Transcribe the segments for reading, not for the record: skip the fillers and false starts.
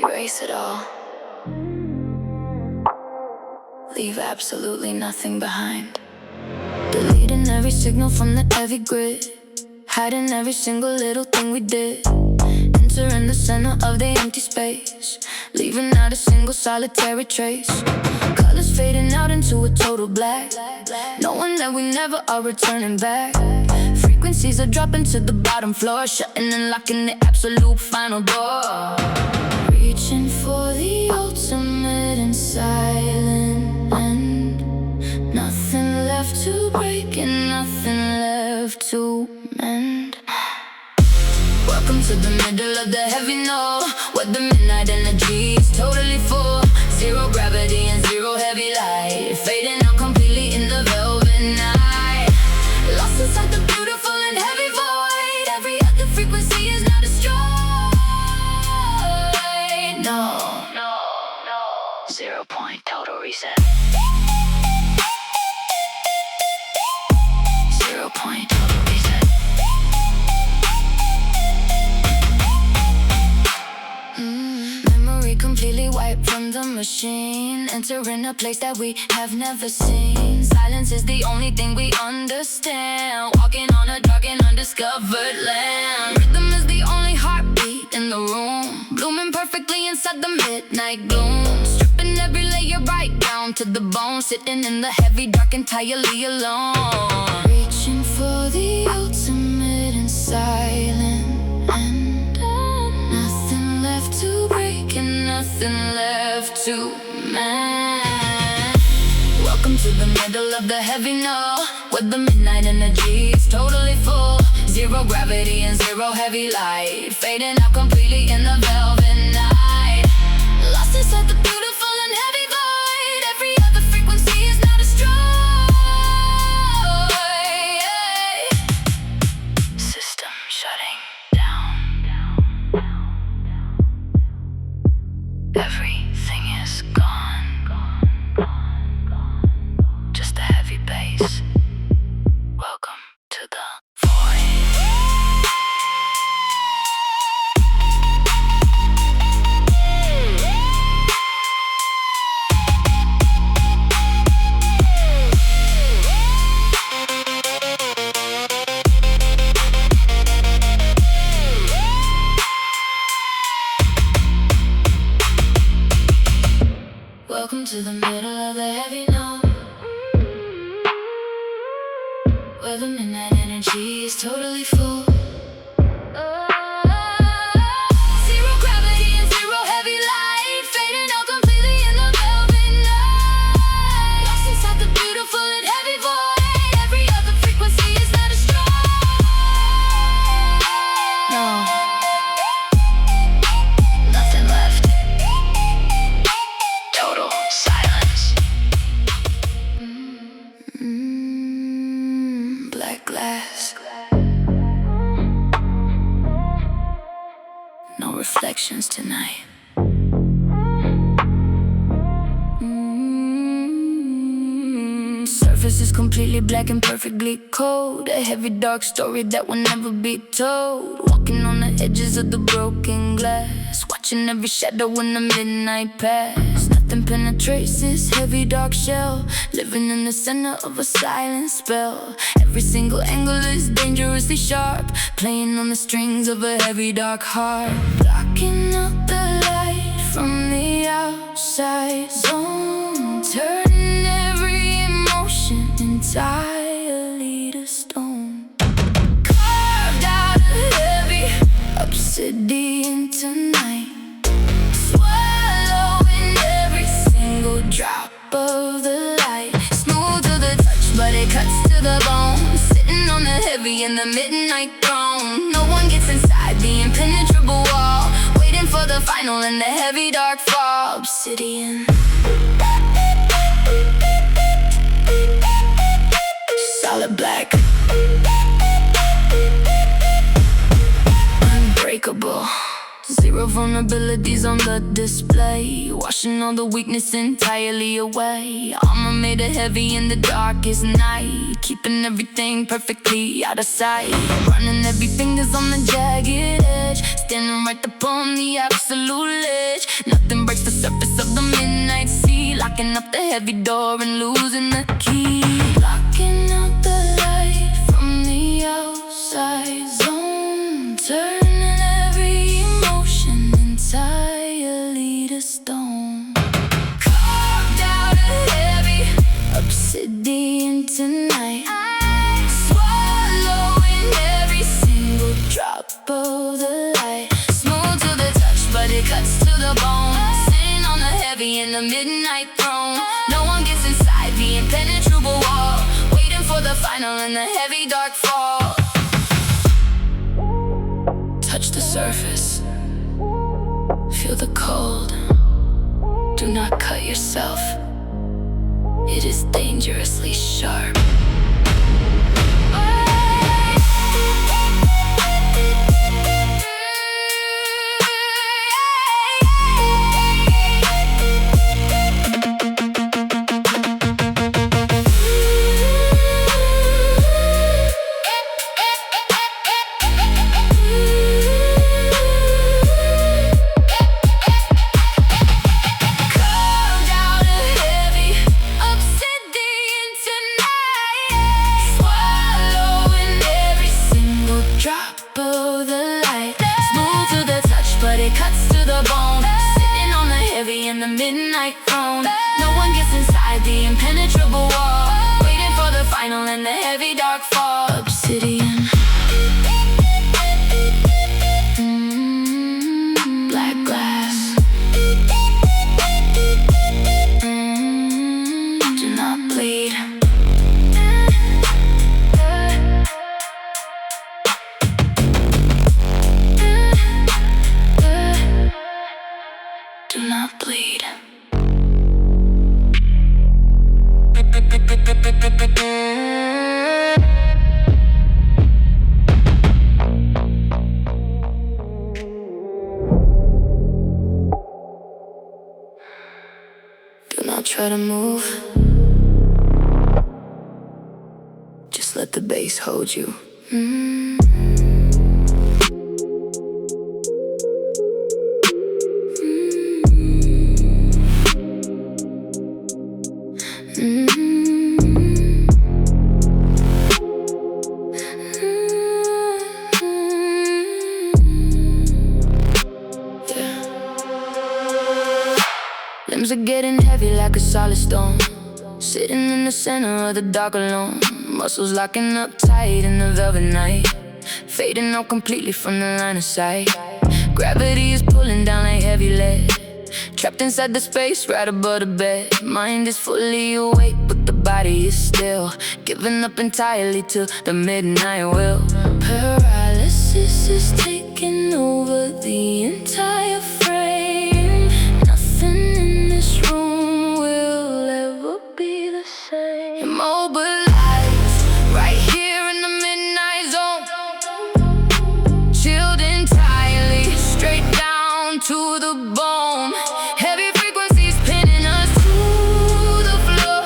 Erase it all. Leave absolutely nothing behind. Deleting every signal from the heavy grid, hiding every single little thing we did. Entering the center of the empty space, leaving out a single solitary trace. Colors fading out into a total black, knowing that we never are returning back. Frequencies are dropping to the bottom floor, shutting and locking the absolute final door. Reaching for the ultimate and silent end. Nothing left to break and nothing left to mend. Welcome to the middle of the heavy null, where the midnight energy is totally full. Zero gravity and zero heavy light, fading out completely in the velvet night. Lost inside the beautiful and heavy void. Every other frequency is now destroyed. No, no, no. 0 point total reset. 0 point total reset. Memory completely wiped from the machine, entering a place that we have never seen. Silence is the only thing we understand, walking on a dark and undiscovered land. Rhythm is the only heartbeat in the room, blooming perfectly inside the midnight gloom. Stripping every layer right down to the bone, sitting in the heavy dark entirely alone. Reaching for the ultimate and silent end. Nothing left to break and nothing left to mend. Welcome to the middle of the heavy null, where the midnight energy is totally full. Zero gravity and zero heavy light, fading out completely in the velvet night. Lost inside the beautiful and heavy void. Every other frequency is now destroyed. System shutting down. Everything is gone. Just the heavy bass. Welcome to the void. Welcome to the middle of the heavy null, where the midnight energy is totally full. Zero gravity and zero heavy light, fading out completely in the velvet night. Lost inside the beautiful and heavy void. Every other frequency is now destroyed. No, nothing left. Total silence. Black glass. No reflections tonight. Surface is completely black and perfectly cold. A heavy dark story that will never be told. Walking on the edges of the broken glass, watching every shadow in the midnight pass. Nothing penetrates this heavy dark shell, living in the center of a silent spell. Every single angle is dangerously sharp, playing on the strings of a heavy dark heart. Blocking out the light from the outside zone, turning every emotion entirely to stone. Carved out of heavy obsidian tonight, swallowing every single drop of the light. Smooth to the touch, but it cuts to the bone. Sitting on the heavy in the midnight throne. No one gets inside the impenetrable wall, waiting for the final in the heavy dark fall. Obsidian, solid black, unbreakable. Zero vulnerabilities on the display, washing all the weakness entirely away. Armor made of heavy in the darkest night, keeping everything perfectly out of sight. Running every finger's on the jagged edge, standing right upon the absolute ledge. Nothing breaks the surface of the midnight sea, locking up the heavy door and losing the key. Blocking out the light from the outside zone, turning every emotion entirely to stone. Carved out of heavy obsidian tonight, swallowing every single drop of the light. Smooth to the touch, but it cuts to the bone. Sitting on the heavy in the midnight throne. No one gets inside the impenetrable wall, waiting for the final and the heavy dark fall. Touch the surface, feel the cold. Do not cut yourself, it is dangerously sharp. Midnight throne. No one gets inside the impenetrable wall, waiting for the final and the heavy dark fall. Obsidian, black glass, do not bleed. Do not bleed. Do not try to move. Just let the bass hold you. Limbs are getting heavy like a solid stone, sitting in the center of the dark alone. Muscles locking up tight in the velvet night, fading out completely from the line of sight. Gravity is pulling down like heavy lead, trapped inside the space right above the bed. Mind is fully awake, but the body is still, giving up entirely to the midnight will. Paralysis is taking over the entire frame. Nothing in this room will ever be the same. Immobilized, right here in the midnight zone, chilled entirely, straight down to the bone. Heavy frequencies pinning us to the floor.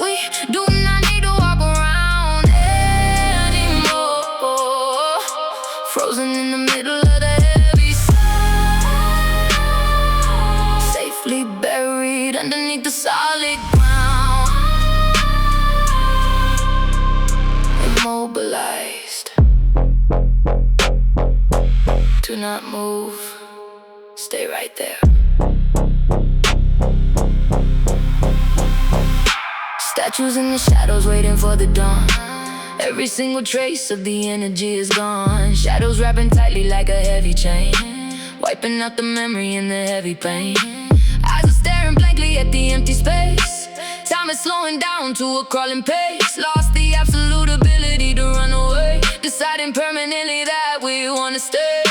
We do not need to walk around anymore. Frozen in the middle of the heavy sun, safely buried underneath the solid ground. Immobilized. Do not move. Stay right there. Statues in the shadows waiting for the dawn. Every single trace of the energy is gone. Shadows wrapping tightly like a heavy chain, wiping out the memory and the heavy pain. Eyes are staring blankly at the empty space. Time is slowing down to a crawling pace. Lost the absolute ability to run away, deciding permanently that we wanna stay.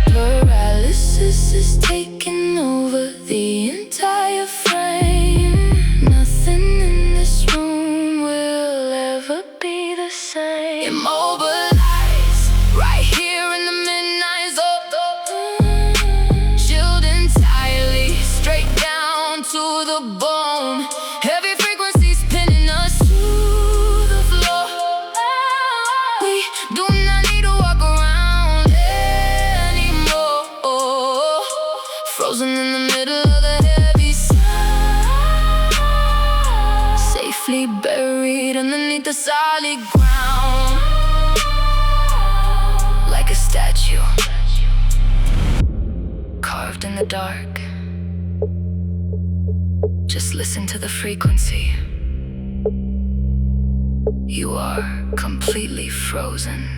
Paralysis is taking over the entire frame. Nothing in this room will ever be the same. Immobilized, right here in the midnight zone, chilled entirely, straight down to the bone. Heavy frequencies pinning us to the floor. We do not need to walk around the dark. Just listen to the frequency. You are completely frozen.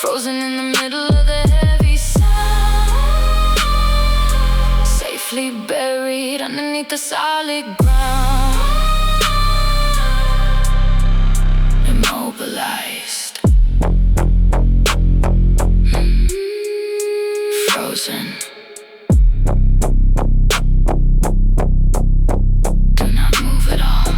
Frozen in the middle of the heavy sound, safely buried underneath the solid ground. Immobilized, frozen. Do not move at all.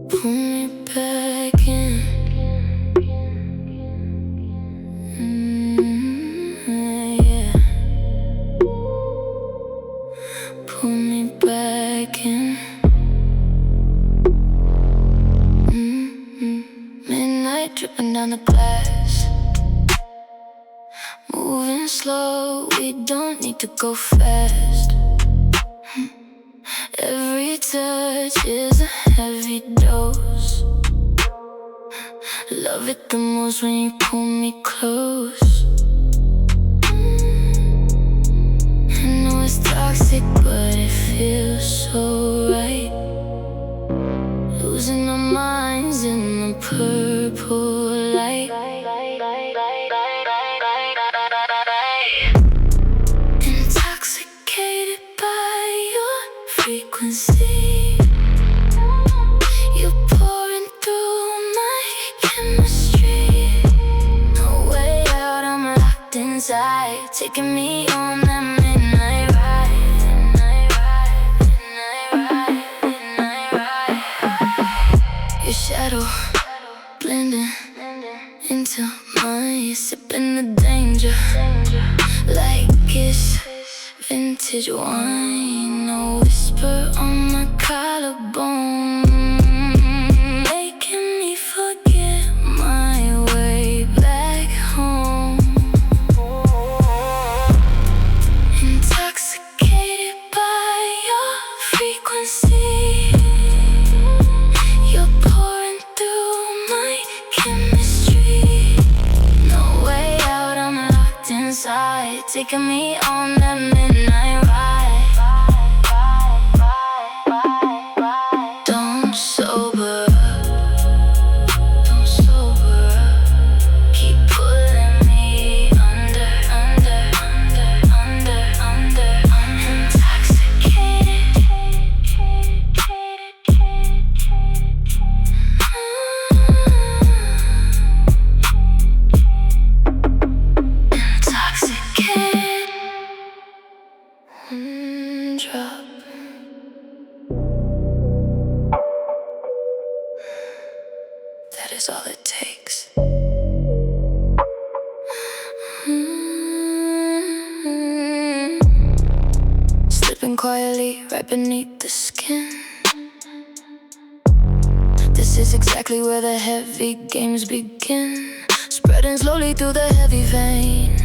Pull me back in. Yeah. Pull me back in. Midnight dripping down the glass. Moving slow, we don't need to go fast. Every touch is a heavy dose. Love it the most when you pull me close. I know it's toxic, but it feels so right. Losing our minds in the purple light. Intoxicated by your frequency. You're pouring through my chemistry. No way out, I'm locked inside, taking me on that midnight ride. Your shadow blending into mine, sipping the danger like it's vintage wine. A whisper on my collarbone, making me forget my way back home. Intoxicated by your frequency. You're pouring through my chemistry. No way out, I'm locked inside, taking me on that midnight ride. Don't sober up. Keep pulling me under. Intoxicated. Intoxicated. Drop. That is all it takes. Slipping quietly right beneath the skin. This is exactly where the heavy games begin. Spreading slowly through the heavy vein,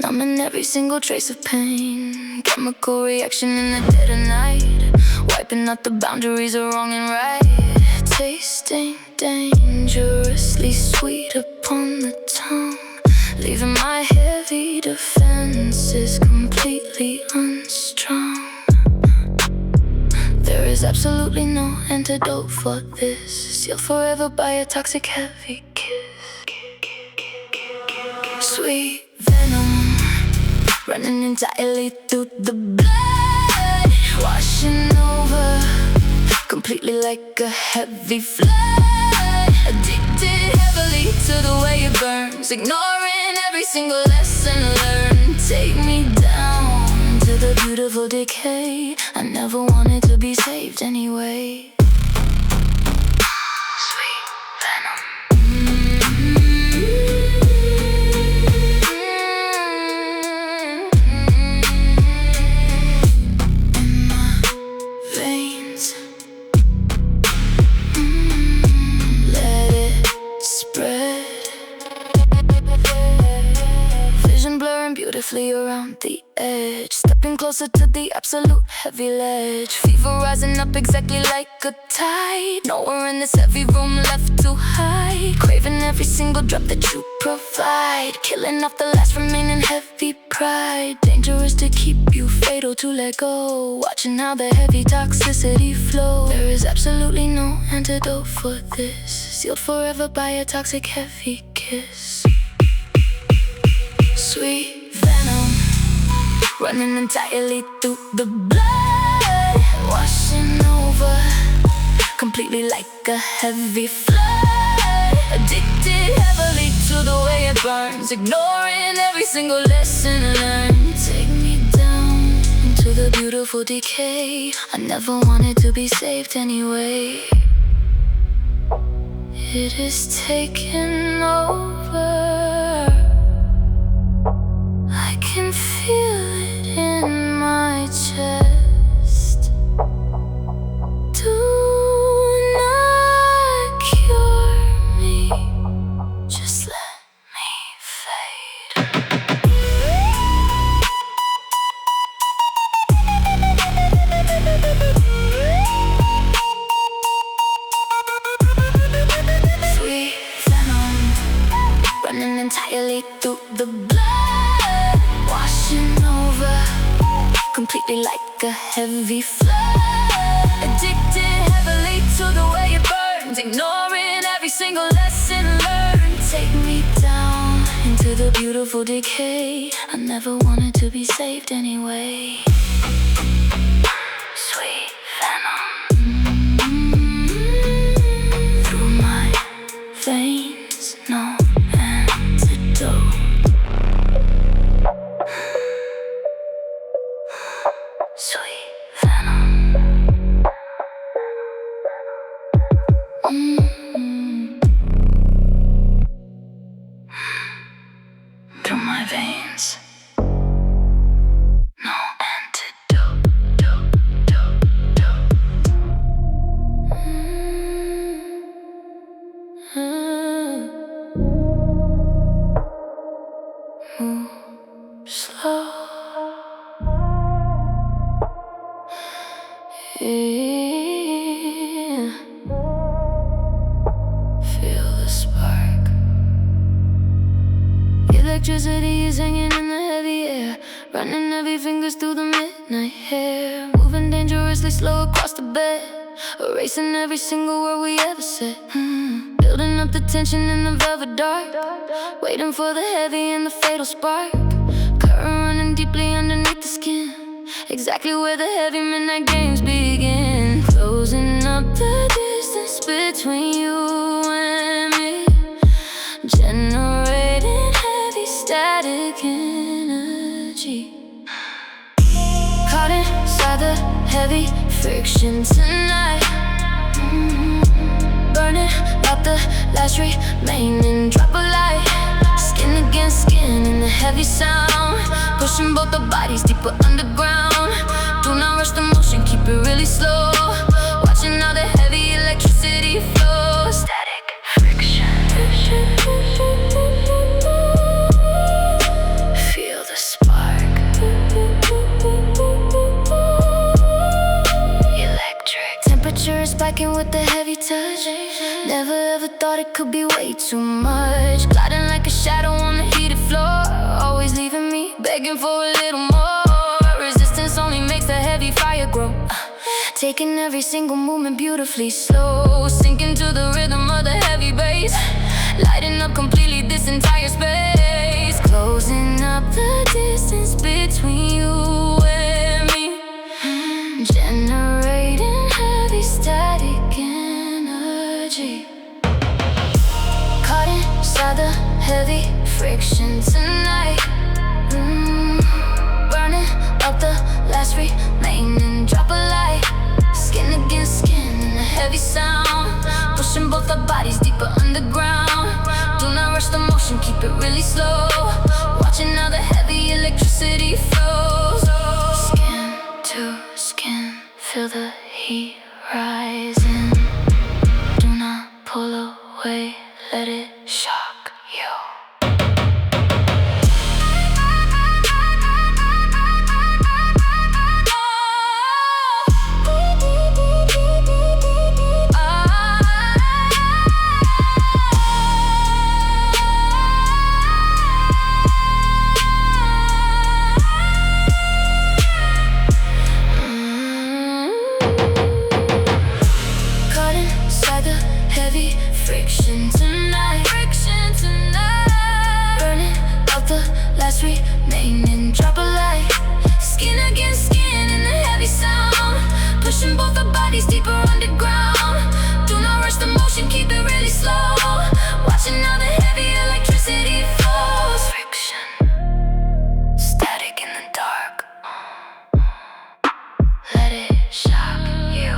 numbing every single trace of pain. Chemical reaction in the dead of night, wiping out the boundaries of wrong and right. Tasting dangerously sweet upon the tongue, leaving my heavy defenses completely unstrung. There is absolutely no antidote for this, sealed forever by a toxic heavy kiss. Sweet venom running entirely through the blood, washing over completely like a heavy flood. Addicted heavily to the way it burns, ignoring every single lesson learned. Take me down to the beautiful decay. I never wanted to be saved anyway. Sweet Venom. In my veins, let it spread. Vision blurring beautifully around the edge, stepping closer to the absolute heavy ledge. Fever rising up exactly like a tide. Nowhere in this heavy room left to hide. Craving every single drop that you provide, killing off the last remaining heavy pride. Dangerous to keep you, fatal to let go. Watching how the heavy toxicity flows. There is absolutely no antidote for this, sealed forever by a toxic heavy kiss. Sweet Venom, running entirely through the blood, washing over completely like a heavy flood. Addicted heavily to the way it burns, ignoring every single lesson learned. Take me down into the beautiful decay. I never wanted to be saved anyway. It is taking over. I can feel it in my chest. Do not cure me, just let me fade. Sweet Venom, running entirely through the blood, washing over completely like a heavy flood. Addicted heavily to the way it burns, ignoring every single lesson learned. Take me down into the beautiful decay. I never wanted to be saved anyway. Sweet Venom, through my veins, no antidote. Sweet Venom. Through my veins, no antidote. Move slow. Yeah. Feel the spark. Electricity is hanging in the heavy air, running heavy fingers through the midnight hair. Moving dangerously slow across the bed, erasing every single word we ever said. Building up the tension in the velvet dark, waiting for the heavy and the fatal spark. Current running deeply underneath the skin, exactly where the heavy midnight games begin. Closing up the distance between you and me, generating heavy static energy. Caught inside the heavy friction tonight, burning out the last remaining drop of light. Skin against skin in the heavy sound, pushing both the bodies deeper underground. Do not rush the motion, keep it really slow, watching how the heavy electricity flows. Static friction. Feel the spark. Electric. Temperature is spiking with the heavy touch. Never ever thought it could be way too much. Gliding like a shadow on the heated floor, always leaving me begging for a little more. Resistance only makes the heavy fire grow. Taking every single movement beautifully slow, sinking to the rhythm of the heavy bass, lighting up completely this entire space. Closing up the distance between friction tonight. Burning up the last remaining drop of light. Skin against skin in a heavy sound. Pushing both our bodies deeper underground. Do not rush the motion, keep it really slow. Watching how the heavy electricity flows. Skin to skin, feel the heat rising. Do not pull away, let it shock you. Friction tonight. Burning out the last remaining drop of light. Skin against skin in the heavy sound. Pushing both our bodies deeper underground. Do not rush the motion, keep it really slow. Watching how the heavy electricity flows. Friction, static in the dark. Let it shock you.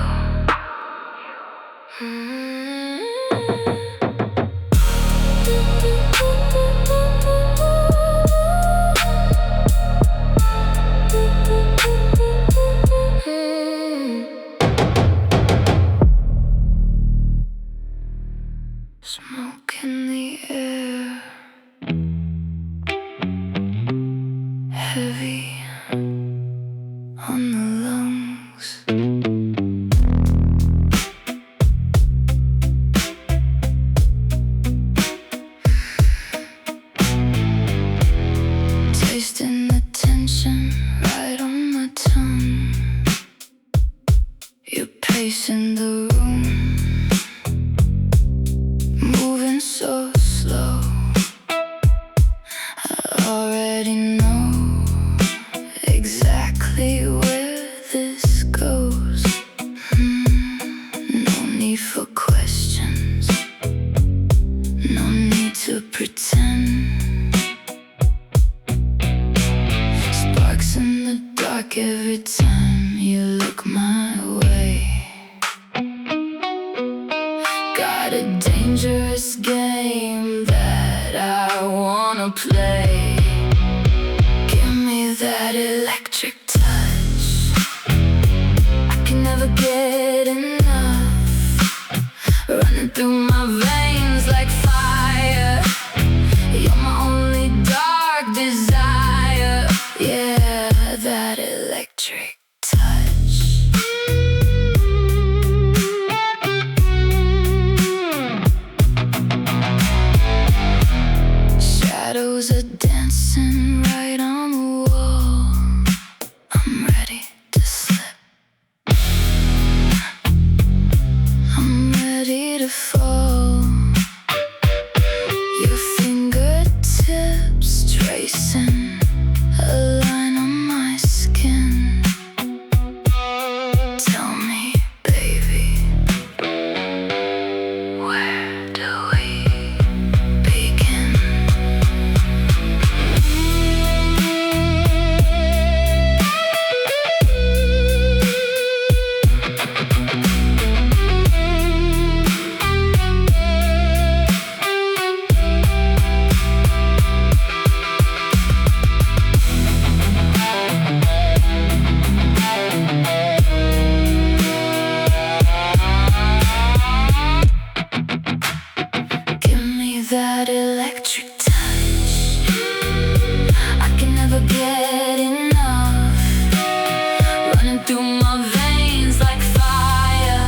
Smoke in the air, heavy on the lungs. Tasting the tension right on my tongue. You're pacing the room, moving so slow. I already know exactly where this goes. No need for questions, no need to pretend. Sparks in the dark every time you look my way. Got a dangerous game that I wanna play. Give me that electric touch. I can never get enough. Running through my veins like fire. You're my only dark desire. Yeah, that electric touch. Shadows are dancing right on the wall. I'm ready to slip. I'm ready to fall. Your fingertips tracing a line on my skin. Tell me, baby, where do we begin? Give me that electric touch. I can never get enough. Running through my veins like fire.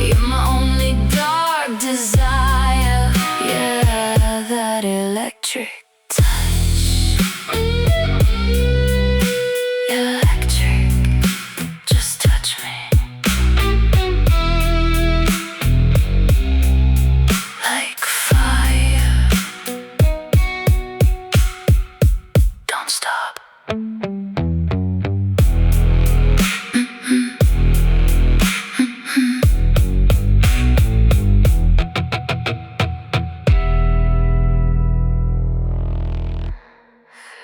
You're my only dark desire. Yeah, that electric touch. Electric, just touch me. Like fire. Don't stop.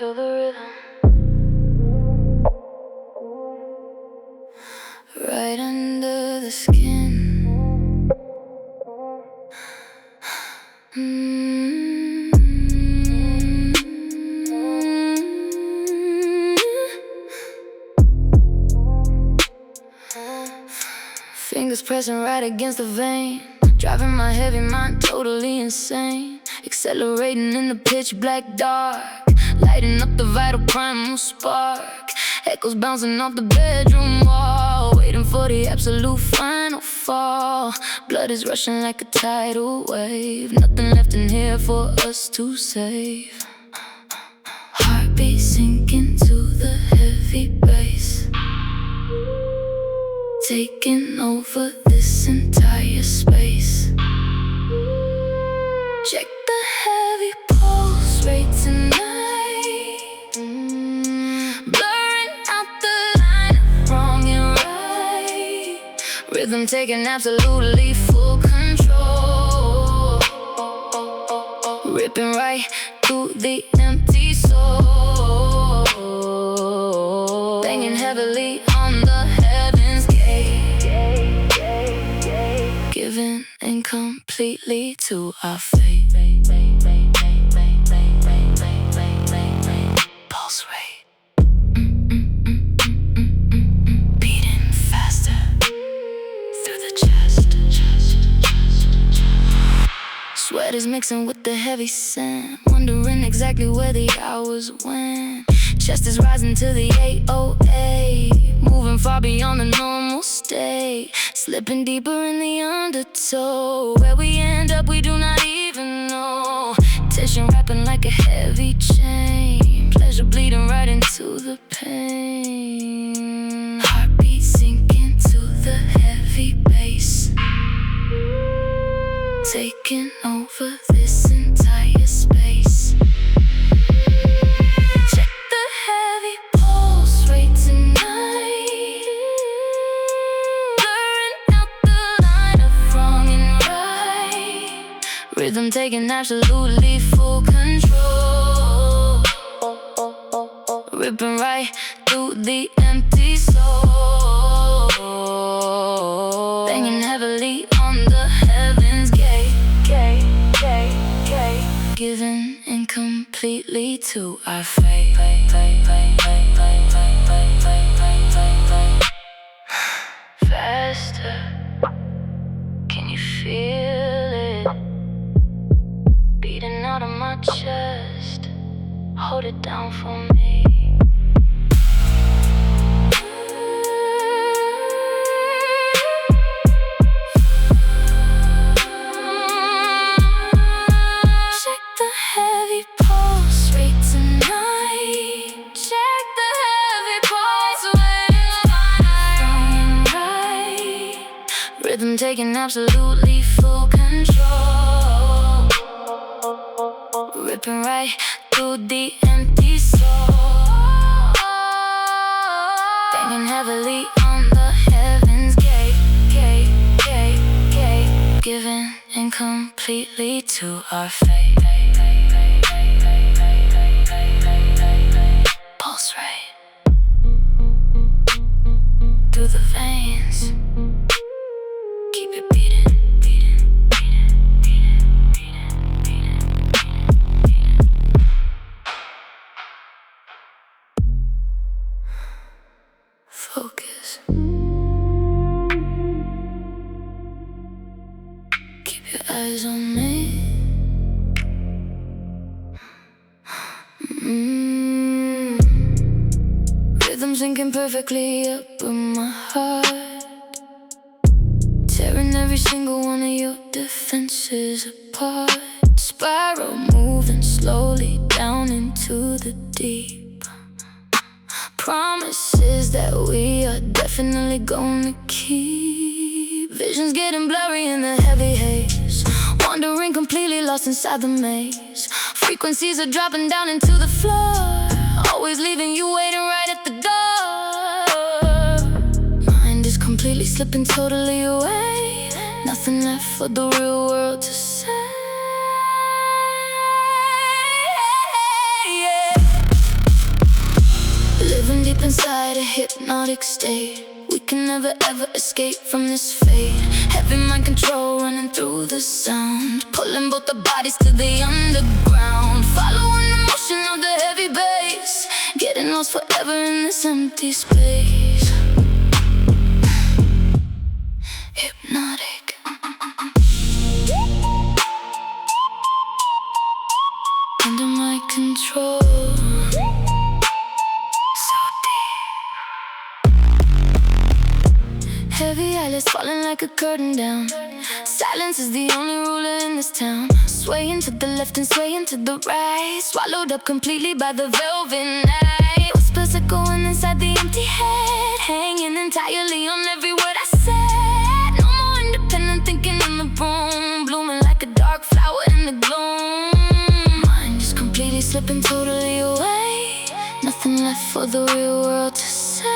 feel the rhythm right under the skin. Fingers pressing right against the vein, driving my heavy mind totally insane. Accelerating in the pitch black dark, lighting up the vital primal spark. Echoes bouncing off the bedroom wall, waiting for the absolute final fall. Blood is rushing like a tidal wave, nothing left in here for us to save. Heartbeat sinking to the heavy bass, taking over this entire space. Check the heavy pulse rate tonight, blurring out the line of wrong and right. Rhythm taking absolutely full control, ripping right through the empty soul, banging heavily on the heavens gate, giving in completely to our fate. Pulse rate beating faster through the chest. Sweat is mixing with the heavy sand, wondering exactly where the hours went. Chest is rising to the 808, moving far beyond the normal state, slipping deeper in the undertow. Where we end up we do not even know. Tension wrapping like a heavy chain, pleasure bleeding right into the pain. Heartbeat sinking to the heavy bass, taking over this entire space. Check the heavy pulse rate tonight, blurring out the line of wrong and right. Rhythm taking absolutely full control, ripping right through the empty soul, banging heavily on the heavens gate, giving in completely to our fate. Faster, can you feel it? Beating out of my chest, hold it down for me. Check the heavy pulse rate tonight, check the heavy pulse rate right. Rhythm taking absolutely full control, ripping right through the empty soul, banging heavily on the heavens gate, giving in completely to our fate. Pulse rate through the veins, keep it beating. Focus. Keep your eyes on me. Rhythm syncing perfectly up in my heart, tearing every single one of your defenses apart. Spiral moving slowly down into the deep. Promises that we are definitely gonna keep. Visions getting blurry in the heavy haze, wandering completely lost inside the maze. Frequencies are dropping down into the floor, always leaving you waiting right at the door. Mind is completely slipping totally away, nothing left for the real world to say. inside a hypnotic state. We can never ever escape from this fate. Heavy mind control running through the sound, pulling both the bodies to the underground. Following the motion of the heavy bass, getting lost forever in this empty space. Hypnotic. Under my control. Heavy eyelids falling like a curtain down. Silence is the only ruler in this town. Swaying to the left and swaying to the right, swallowed up completely by the velvet night. Whispers echoing inside the empty head, hanging entirely on every word I said. No more independent thinking in the room, blooming like a dark flower in the gloom. Mind is completely slipping totally away, nothing left for the real world to say.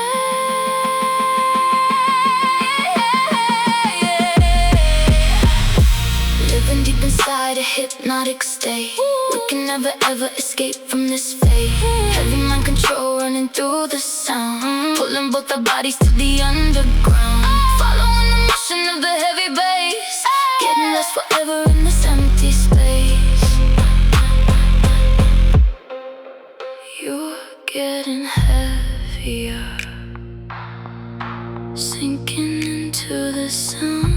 Deep inside a hypnotic state, we can never ever escape from this fate. Heavy mind control running through the sound, pulling both our bodies to the underground. Following the motion of the heavy bass, getting lost forever in this empty space. You're getting heavier, sinking into the sound.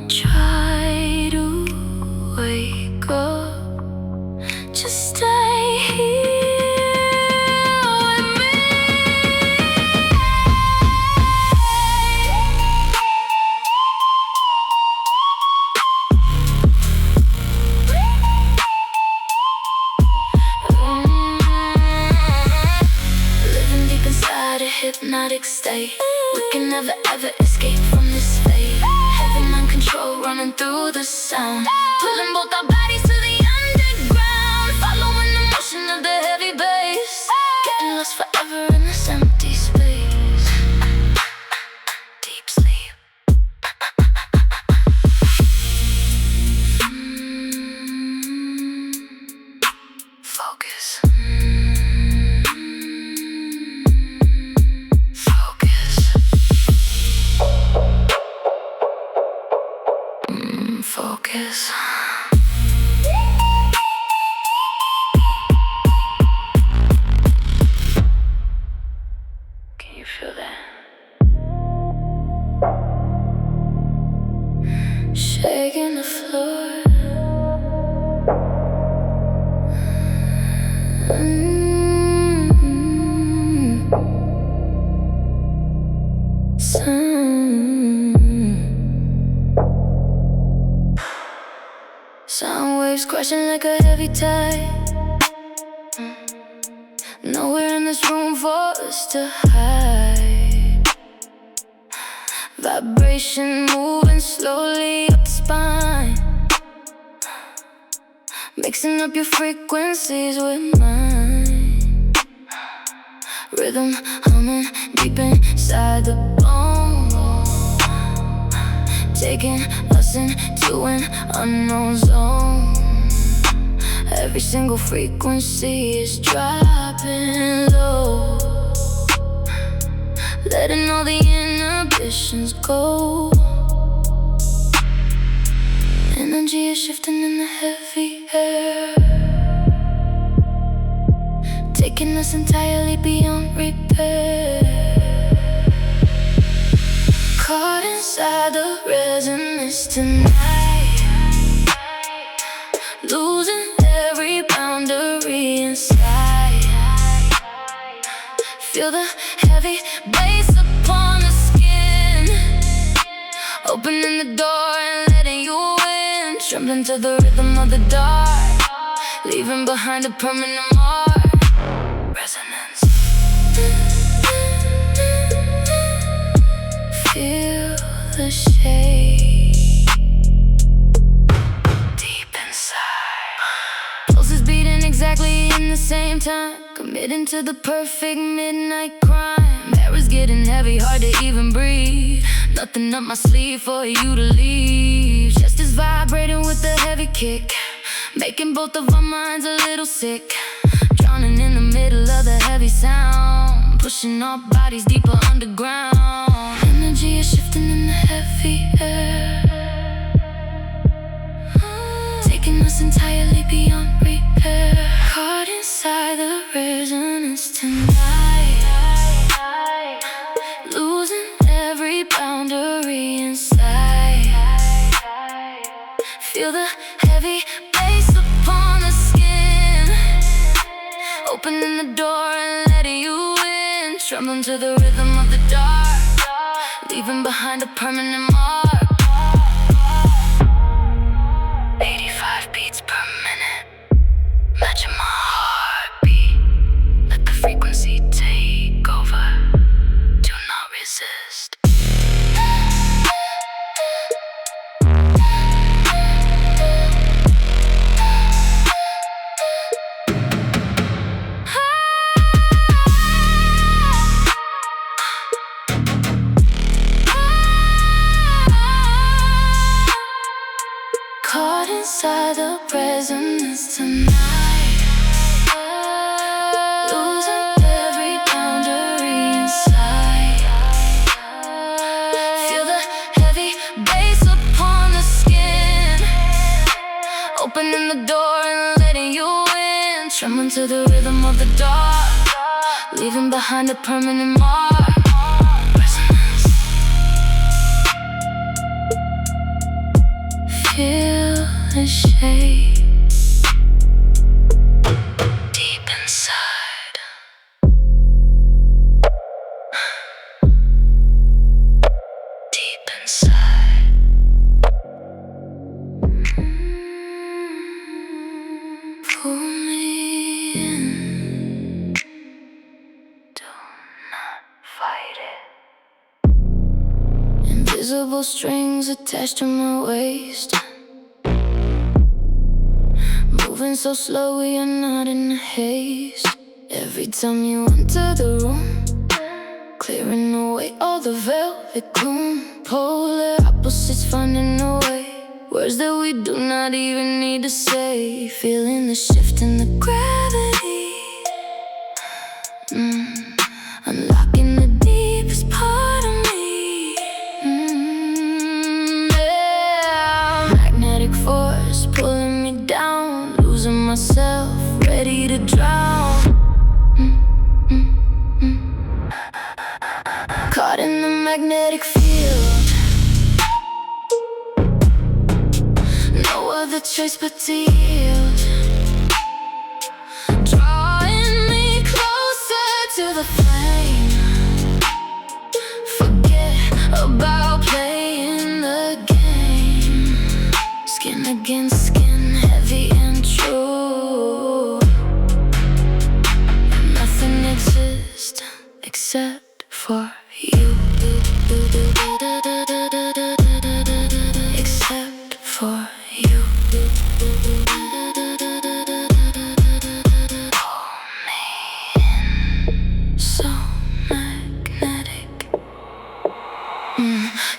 Try to wake up, just stay here with me. Living deep inside a hypnotic state, we can never ever escape from this fate. Control running through the sound, pulling both our bodies to the underground. Following the motion of the heavy bass, getting lost forever in this empty space. Deep sleep. Focus. Focus. Can you feel that? Shaking the floor. Sound waves crashing like a heavy tide. Nowhere in this room for us to hide. Vibration moving slowly up the spine, mixing up your frequencies with mine. Rhythm humming deep inside the bone, taking us into an unknown zone. Every single frequency is dropping low, letting all the inhibitions go. Energy is shifting in the heavy air, taking us entirely beyond repair. Caught inside the resonance tonight, losing every boundary inside. Feel the heavy bass upon the skin, opening the door and letting you in. Trembling to the rhythm of the dark, leaving behind a permanent mark. Resonance. Feel the shake deep inside. Pulses beating exactly in the same time, committing to the perfect midnight crime. Air is getting heavy, hard to even breathe. Nothing up my sleeve for you to leave. Chest is vibrating with the heavy kick, making both of our minds a little sick. Drowning in the middle of the heavy sound, pushing our bodies deeper underground. Energy is shifting in the heavy air, taking us entirely beyond repair. Caught inside the resonance tonight, losing every boundary inside. Feel the heavy bass upon the skin, opening the door and letting you in. Trembling to the rhythm of the dark, leaving behind a permanent mark. 85 beats per minute, matching my heartbeat. Let the frequency take over, do not resist. Caught inside the resonance tonight, losing every boundary inside. Feel the heavy bass upon the skin, opening the door and letting you in. Trembling to the rhythm of the dark, leaving behind a permanent mark. Feel the shade deep inside. Deep inside. Pull me in. Do not fight it. Invisible strings attached to my waist, moving so slow we are not in a haste. Every time you enter the room, clearing away all the velvet gloom. Polar opposites finding a way, words that we do not even need to say. Feeling the shift in the gravity, unlocking the deepest part of me. Yeah. Magnetic force pulling me down, losing myself, ready to drown. Caught in the magnetic field, no other choice but to yield. Drawing me closer to the flame, forget about playing the game. Skin against skin, heavy and true. Nothing exists except for you. Except for you. Pull me in, so magnetic.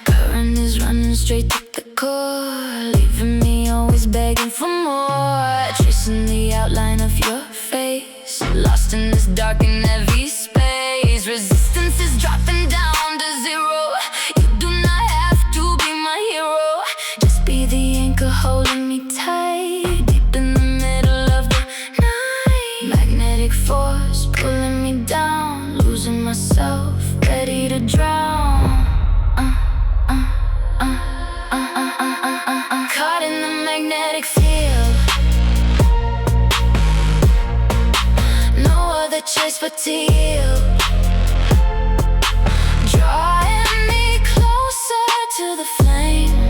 Current is running straight to the core, leaving me always begging for more. Tracing the outline of your face, lost in this dark and heavy space. Resistance is dropping down to zero. You do not have to be my hero, just be the anchor holding me tight, deep in the middle of the night. Magnetic force pulling me down, losing myself, ready to drown. Caught in the magnetic field, no other choice but to yield. Drawing me closer to the flame,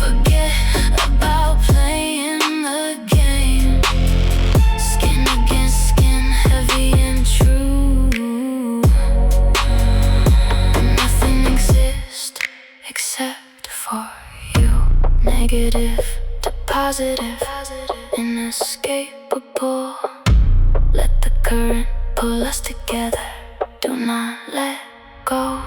forget about playing the game. Skin against skin, heavy and true. Nothing exists except for you. Negative to positive, inescapable. Let the current pull us together, do not let go.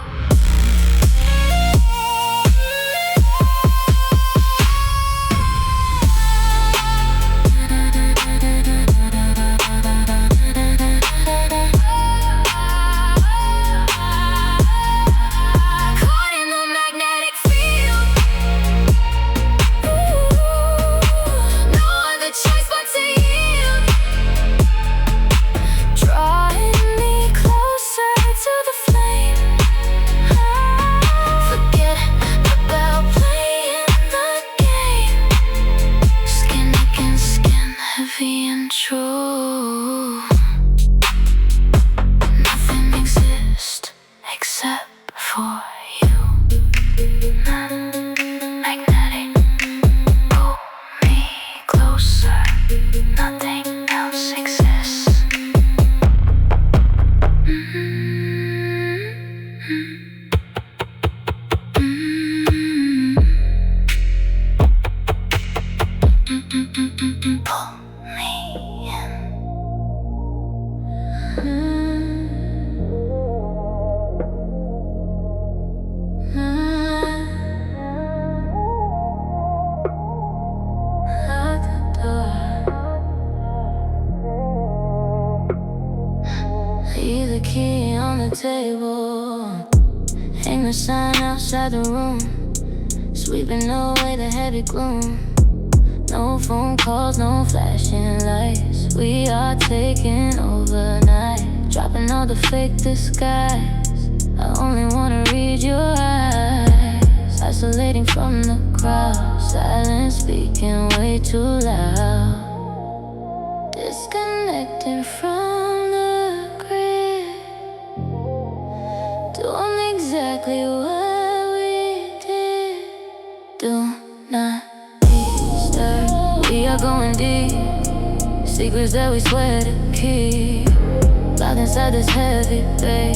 Pull me in. Out the door. Leave the key on the table. Hang the sign outside the room, sweeping away the heavy gloom. No phone calls, no flashing lights. We are taking overnight, dropping all the fake disguise. I only wanna read your eyes, isolating from the crowd, silence speaking way too loud. Disconnecting from the grid, doing exactly what we did. Do not disturb. We are going deep, secrets that we swear to keep. Locked inside this heavy bed,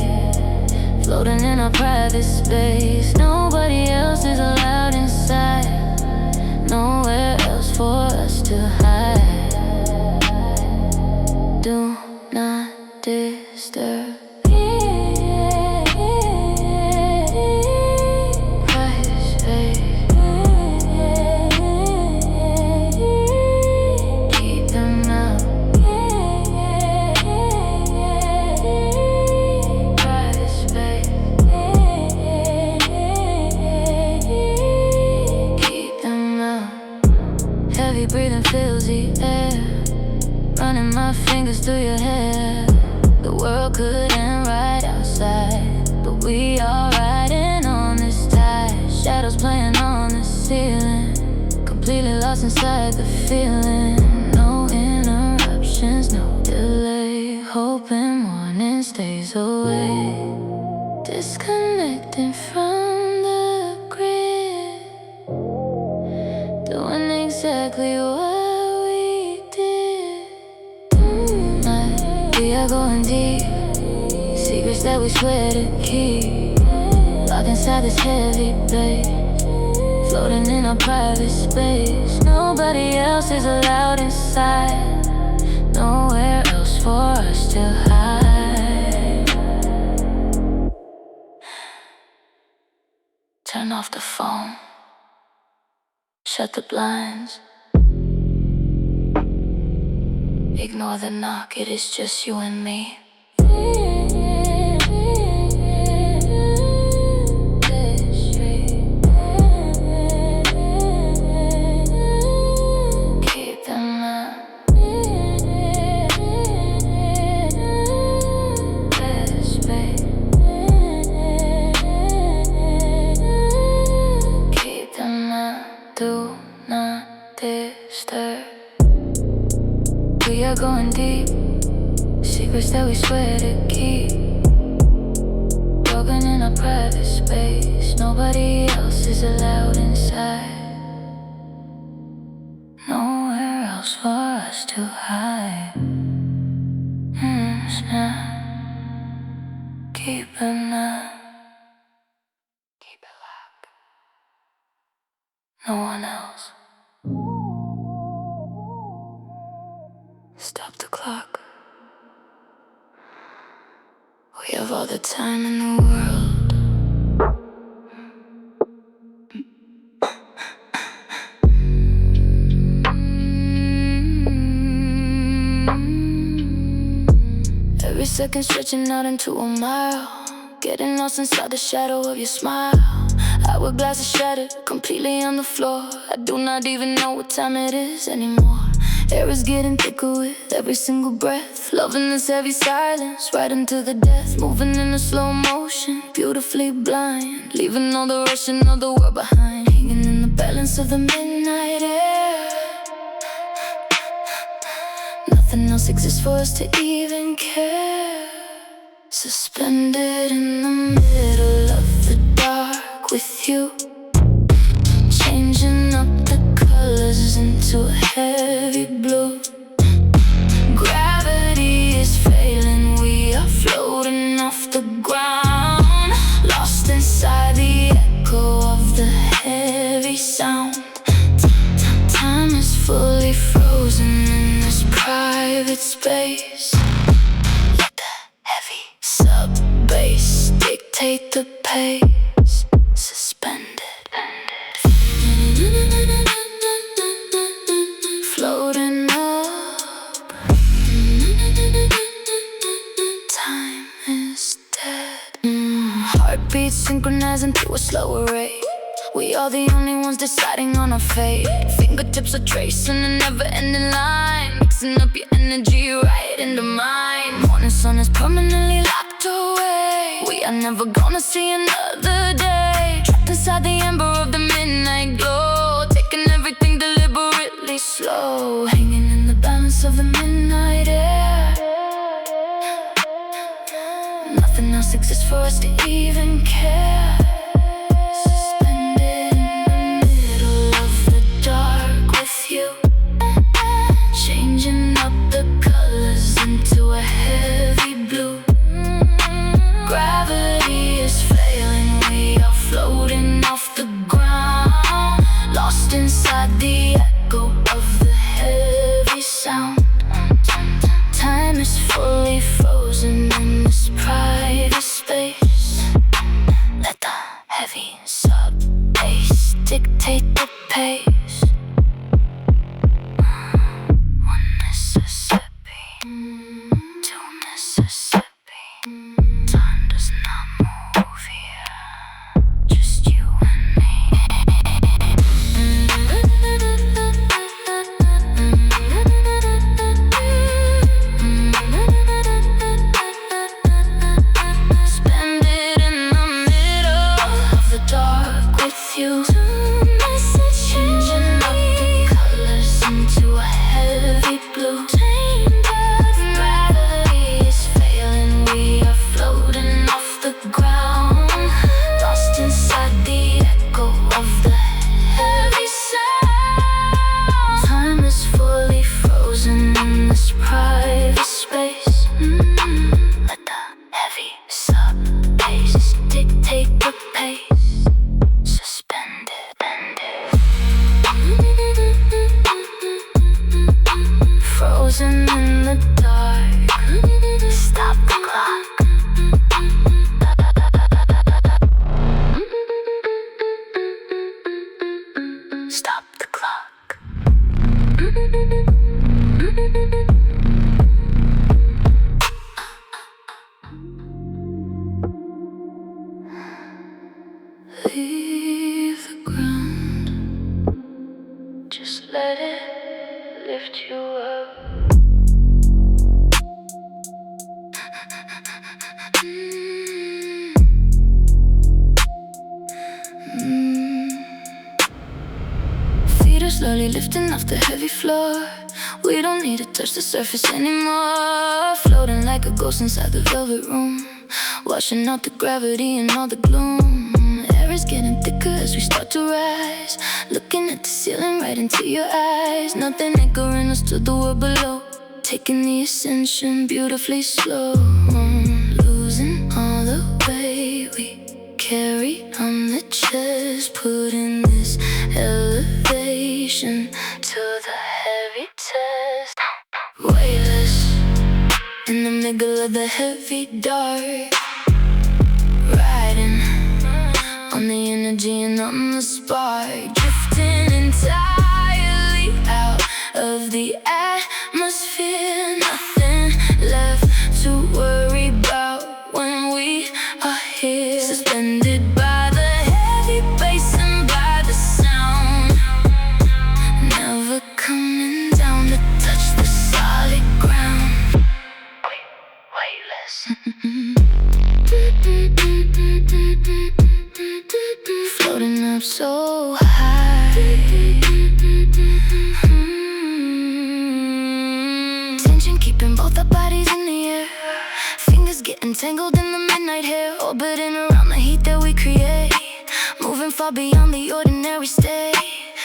floating in our private space. Nobody else is allowed inside, nowhere else for us to hide. Do not disturb. Breathing fills the air, running my fingers through your hair. The world could end right outside, but we are riding on this tide. Shadows playing on the ceiling, completely lost inside the feeling. No interruptions, no delay, hoping morning stays away. Disconnecting from the grid, doing exactly what we did. Tonight we are going deep, secrets that we swear to keep. Locked inside this heavy place, floating in our private space. Nobody else is allowed inside, nowhere else for us to hide. Turn off the phone, shut the blinds, ignore the knock, it is just you and me. Keep them up. This space. Keep them up. Do not disturb. We are going deep, secrets that we swear to keep. Broken in our private space, nobody else is allowed inside, nowhere else for us to hide. Snap. Keep it up. Keep it locked. No one else. Stop the clock. We have all the time in the world. Every second stretching out into a mile, getting lost inside the shadow of your smile. Hourglass is shattered, completely on the floor. I do not even know what time it is anymore. Air is getting thicker with every single breath. Loving this heavy silence, right into the death. Moving in a slow motion, beautifully blind, leaving all the rushing of the world behind. Hanging in the balance of the midnight air. Nothing else exists for us to even care. Suspended in the middle of the dark with you, changing up the colors into a heavy blue. Gravity is failing, we are floating off the ground, lost inside the echo of the heavy sound. Time is fully frozen in this private space. Let the heavy sub-bass dictate the pace. Suspended, floating up. Time is dead. Heartbeats synchronizing through a slower rate. We are the only ones deciding on our fate. Fingertips are tracing a never-ending line, mixing up your energy right into mine. Morning sun is permanently locked away. We are never gonna see another day. Trapped inside the ember of the midnight glow, taking everything deliberately slow, hanging in the balance of the midnight air. Nothing else exists for us to even care. Changing up the colors into a heavy blue. Gravity is failing, we are floating off the ground, lost inside the echo of the heavy sound. Time is fully frozen in this private space. Let the heavy sub-bass dictate the pace. Leave the ground, just let it lift you up. Feet are slowly lifting off the heavy floor. We don't need to touch the surface anymore. Floating like a ghost inside the velvet room, washing out the gravity and all the gloom. Air is getting thicker as we start to rise, looking at the ceiling right into your eyes. Nothing anchoring us to the world below, taking the ascension beautifully slow. Losing all the weight we carried on the chest, putting this elevation to the heavy test. Weightless in the middle of the heavy dark, riding on the energy and on the spark, drifting entirely out of the atmosphere. Nothing left to worry about when we are here, suspended by the heavy bass and by the sound, never coming down to touch the solid ground. Weightless. Floating up so high, tension keeping both our bodies in the air. Fingers getting tangled in the midnight hair, orbiting around the heat that we create, moving far beyond the ordinary state.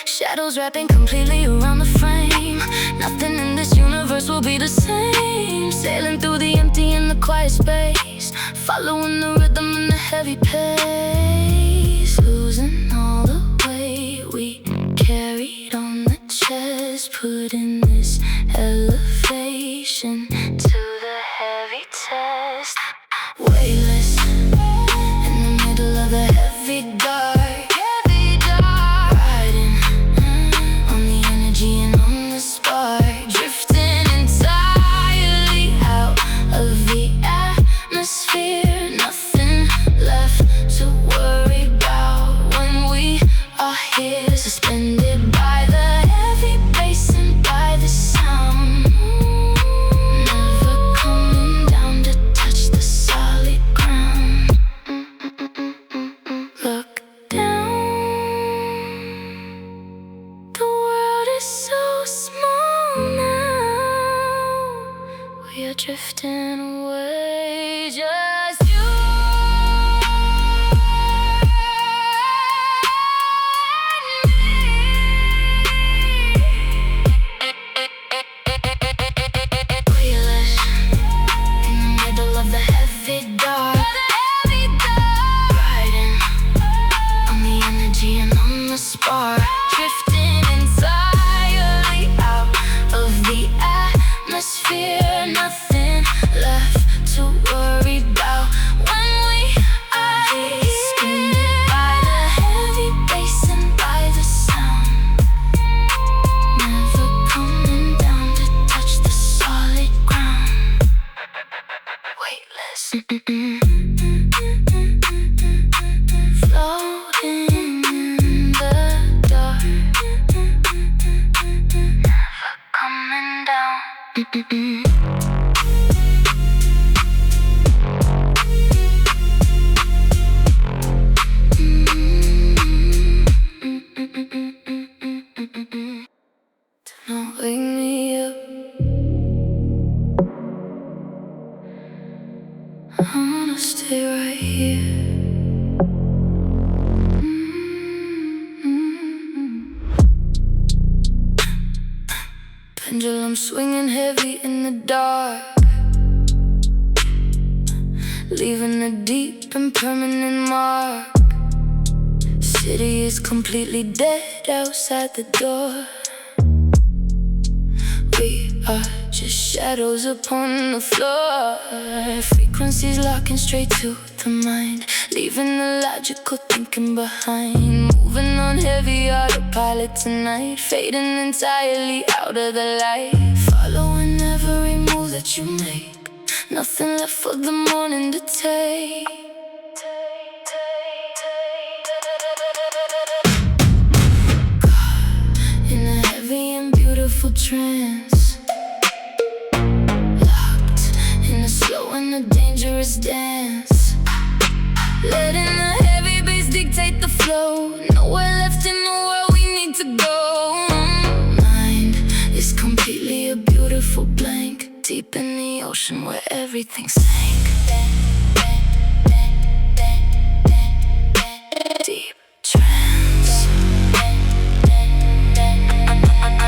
Shadows wrapping completely around the frame. Nothing in this universe will be the same. Sailing through the empty and the quiet space, following the rhythm and the heavy pace. Losing all the weight we carried on the chest, is put in this elevation to the heavy test. Weightless in the middle of the heavy dark. Riding on the energy and on the spark. Drifting entirely out of the atmosphere. Nothing left to worry about when we are here. Suspended by the heavy bass and by the sound. Never coming down to touch the solid ground. Look down. The world is so small now. We are drifting away, just you. Spark, drifting entirely out of the atmosphere. Nothing left to worry about when we are here. Suspended by the heavy bass and by the sound. Never coming down to touch the solid ground. Weightless. Floating in the dark. Never coming down. Don't wake me up. I wanna stay right here. Pendulum swinging heavy in the dark, leaving a deep and permanent mark. City is completely dead outside the door. We are just shadows upon the floor. Frequencies locking straight to the mind, leaving the logical thinking behind. Moving on heavy autopilot tonight, fading entirely out of the light. Following every move that you make, nothing left for the morning to take. Caught in a heavy and beautiful trance, locked in a slow and a dangerous dance. Letting the heavy bass dictate the flow. Nowhere left in the world we need to go. Mind is completely a beautiful blank, deep in the ocean where everything sank. Deep trance,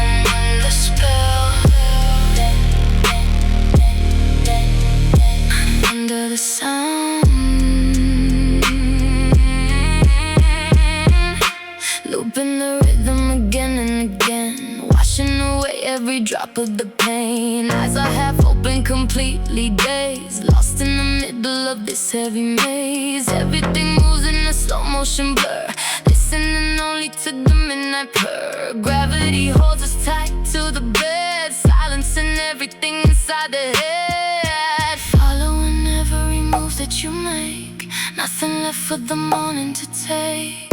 under spell, under the sound. Looping the rhythm again and again, washing away every drop of the pain. Eyes are half open, completely dazed, lost in the middle of this heavy maze. Everything moves in a slow motion blur, listening only to the midnight purr. Gravity holds us tight to the bed, silencing everything inside the head. Following every move that you make, nothing left for the morning to take.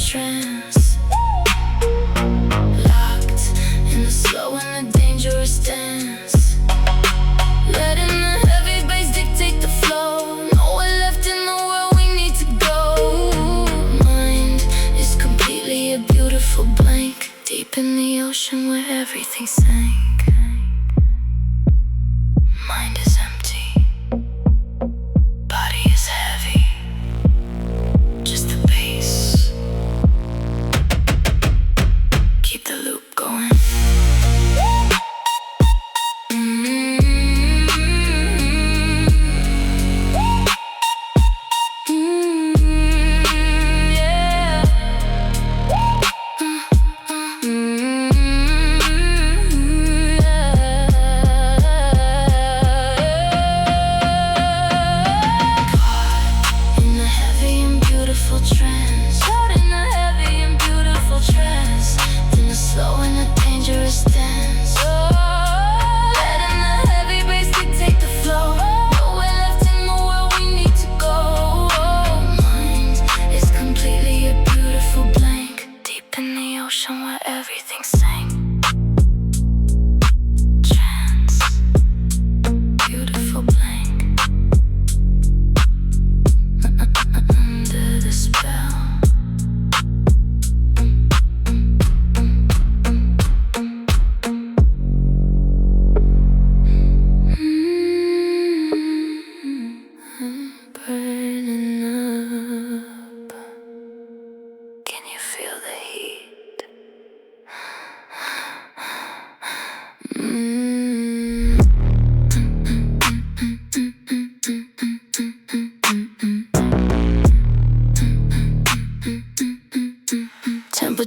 Trance, locked in the slow and the dangerous dance. Letting the heavy bass dictate the flow. Nowhere left in the world we need to go. Mind is completely a beautiful blank, deep in the ocean where everything sank. Mind is empty, body is heavy, just the bass. Keep the loop going.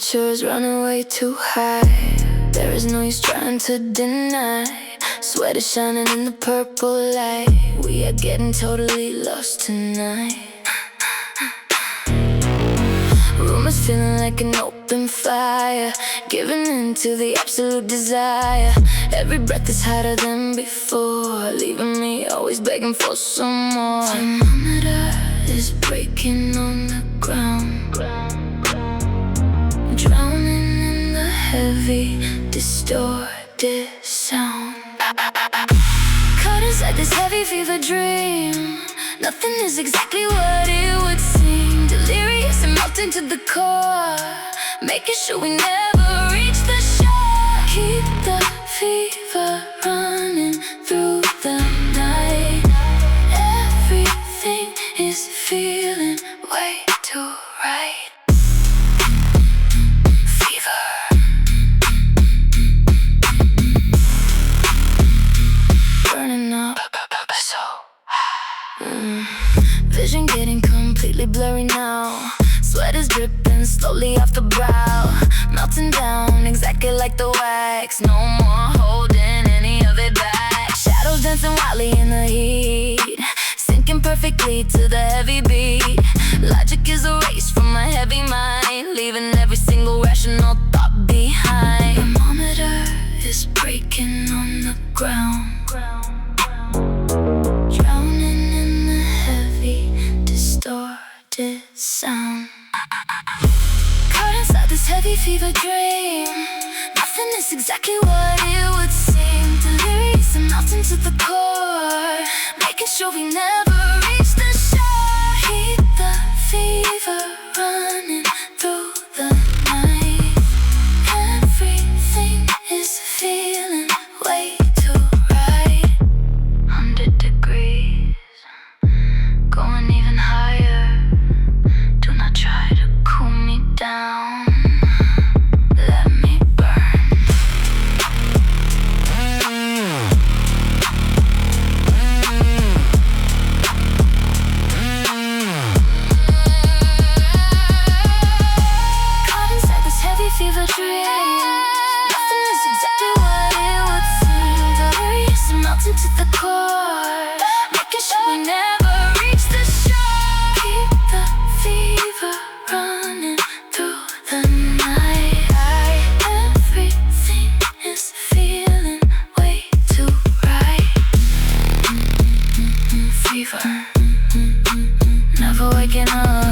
temperature is running way too high. There is no use trying to deny. Sweat is shining in the purple light. We are getting totally lost tonight. Room is feeling like an open fire, giving in to the absolute desire. Every breath is hotter than before, leaving me always begging for some more. Thermometer is breaking on the ground, drowning in the heavy, distorted sound. Caught inside this heavy fever dream. Nothing is exactly what it would seem. Delirious and melting to the core, making sure we never reach the shore. Keep the fever running through the night. Everything is feeling way too right. Fever. Burning up so high. Vision getting completely blurry now. Sweat is dripping slowly off the brow, melting down exactly like the wax. No more holding any of it back. Shadows dancing wildly in the heat, sinking perfectly to the heavy beat. Logic is erased from my heavy mind, leaving every single rational thought behind. Thermometer is breaking on the ground, drowning in the heavy, distorted sound. Caught inside this heavy fever dream. Nothing is exactly what it would seem. Delirious and melting to the core, making sure we never reach the shore. Keep the fever running through the night. Everything is feeling way too right. 100 degrees, going even higher. Do not try to cool me down. Let me burn. Caught inside this heavy fever dream. Nothing is exactly what it would seem. Delirious and melting to the core, making sure we never reach the shore. Keep the fever running through the night. Everything is feeling way too right. Fever, never waking up.